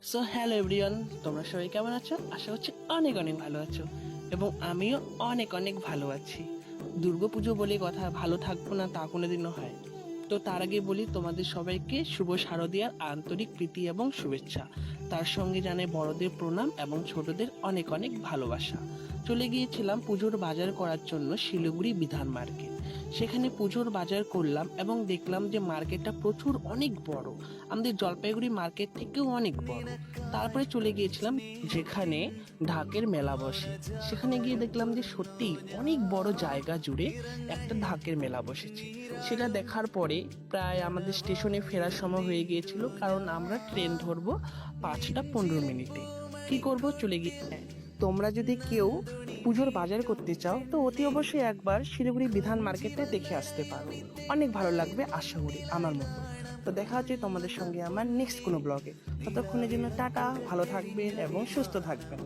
So hello everyone, তোমরা সবাই কেমন আছো? আশা করছি অনেক অনেক ভালো আছো এবং আমিও অনেক অনেক ভালো আছি। দুর্গাপুজো বলে কথা, ভালো থাকবো না তা কোনোদিনও হয়। তো তার আগে বলি তোমাদের সবাইকে শুভ শারদীয়ার আন্তরিক প্রীতি এবং শুভেচ্ছা। তার সঙ্গে জানাই বড়দের প্রণাম এবং ছোটদের অনেক অনেক ভালোবাসা। চলে গিয়েছিলাম পুজোর বাজার করার জন্য শিলিগুড়ি বিধান মার্কেট। সেখানে পুজোর বাজার করলাম এবং দেখলাম যে মার্কেটটা প্রচুর অনেক বড়, আমাদের জলপাইগুড়ি মার্কেট থেকেও অনেক বড়। তারপরে চলে গিয়েছিলাম যেখানে ঢাকের মেলা বসে। সেখানে গিয়ে দেখলাম যে সত্যি অনেক বড় জায়গা জুড়ে একটা ঢাকের মেলা বসেছে। সেটা দেখার পরে প্রায় আমাদের স্টেশনে ফেরার সময় হয়ে গিয়েছিল, কারণ আমরা ট্রেন ধরবো 5টা 15 মিনিটে। কি করব, চলে গিয়ে তোমরা যদি কেউ পুজোর বাজার করতে চাও তো অতি অবশ্যই একবার শিলিগুড়ি বিধান মার্কেটে দেখে আসতে পারো। অনেক ভালো লাগবে আশা করি আমার মতো। তো দেখা হচ্ছে তোমাদের সঙ্গে আমার নেক্সট কোনো ব্লগে। ততক্ষণের জন্য টাটা, ভালো থাকবেন এবং সুস্থ থাকবেন।